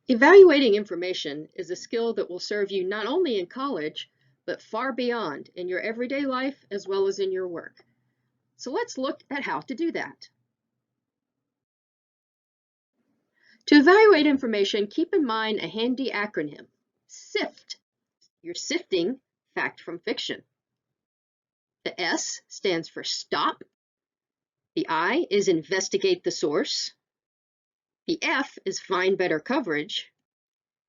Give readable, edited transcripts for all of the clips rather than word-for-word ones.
Evaluating information is a skill that will serve you not only in college, but far beyond in your everyday life as well as in your work. So let's look at how to do that. To evaluate information, keep in mind a handy acronym, SIFT. You're sifting fact from fiction. The S stands for stop. The I is investigate the source. The F is find better coverage.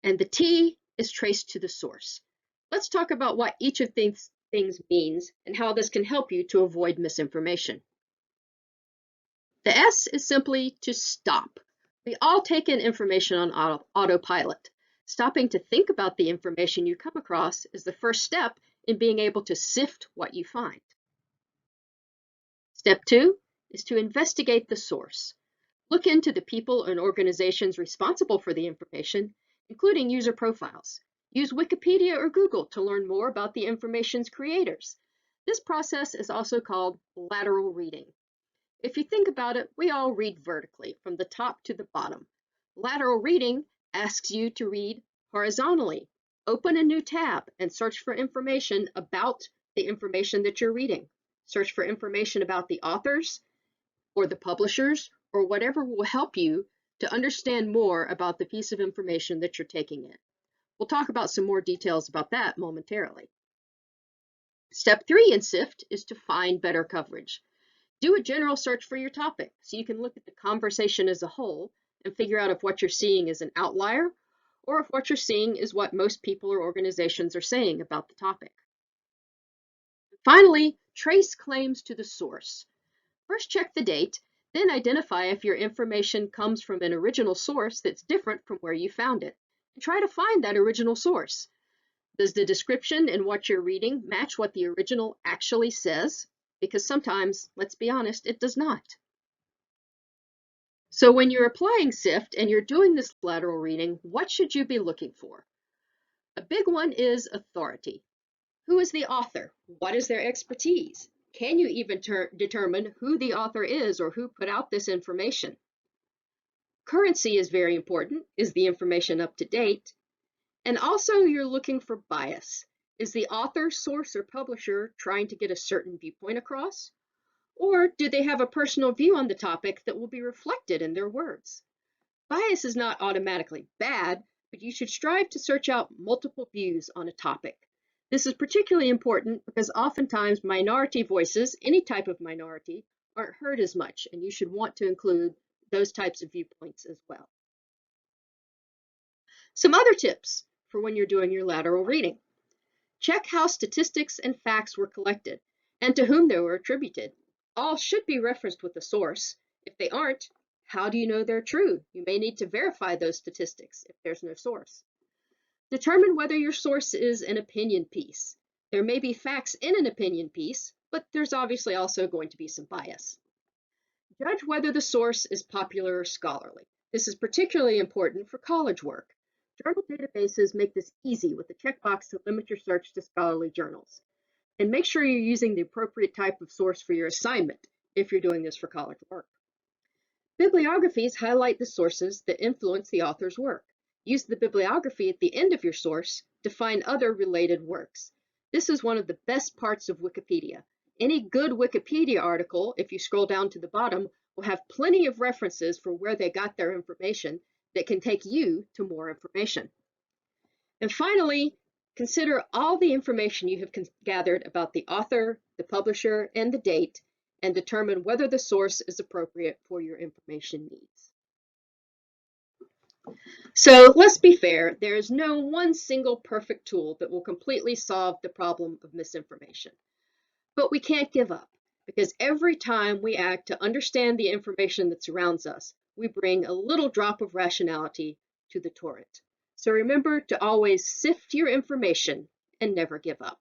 And the T is trace to the source. Let's talk about what each of these things means and how this can help you to avoid misinformation. The S is simply to stop. We all take in information on autopilot. Stopping to think about the information you come across is the first step in being able to sift what you find. Step 2 is to investigate the source. Look into the people and organizations responsible for the information, including user profiles. Use Wikipedia or Google to learn more about the information's creators. This process is also called lateral reading. If you think about it, we all read vertically, from the top to the bottom. Lateral reading asks you to read horizontally. Open a new tab and search for information about the information that you're reading. Search for information about the authors or the publishers or whatever will help you to understand more about the piece of information that you're taking in. We'll talk about some more details about that momentarily. Step 3 in SIFT is to find better coverage. Do a general search for your topic so you can look at the conversation as a whole and figure out if what you're seeing is an outlier or if what you're seeing is what most people or organizations are saying about the topic. Finally, trace claims to the source. First, check the date, then identify if your information comes from an original source that's different from where you found it, and try to find that original source. Does the description in what you're reading match what the original actually says? Because sometimes, let's be honest, it does not. So when you're applying SIFT and you're doing this lateral reading, what should you be looking for? A big one is authority. Who is the author? What is their expertise? Can you even determine who the author is or who put out this information? Currency is very important. Is the information up to date? And also you're looking for bias. Is the author, source, or publisher trying to get a certain viewpoint across? Or do they have a personal view on the topic that will be reflected in their words? Bias is not automatically bad, but you should strive to search out multiple views on a topic. This is particularly important because oftentimes minority voices, any type of minority, aren't heard as much, and you should want to include those types of viewpoints as well. Some other tips for when you're doing your lateral reading. Check how statistics and facts were collected and to whom they were attributed. All should be referenced with a source. If they aren't, how do you know they're true? You may need to verify those statistics if there's no source. Determine whether your source is an opinion piece. There may be facts in an opinion piece, but there's obviously also going to be some bias. Judge whether the source is popular or scholarly. This is particularly important for college work. Journal databases make this easy with a checkbox to limit your search to scholarly journals. And make sure you're using the appropriate type of source for your assignment if you're doing this for college work. Bibliographies highlight the sources that influence the author's work. Use the bibliography at the end of your source to find other related works. This is one of the best parts of Wikipedia. Any good Wikipedia article, if you scroll down to the bottom, will have plenty of references for where they got their information that can take you to more information. And finally, consider all the information you have gathered about the author, the publisher, and the date, and determine whether the source is appropriate for your information needs. So let's be fair, there is no one single perfect tool that will completely solve the problem of misinformation. But we can't give up, because every time we act to understand the information that surrounds us, we bring a little drop of rationality to the torrent. So remember to always sift your information and never give up.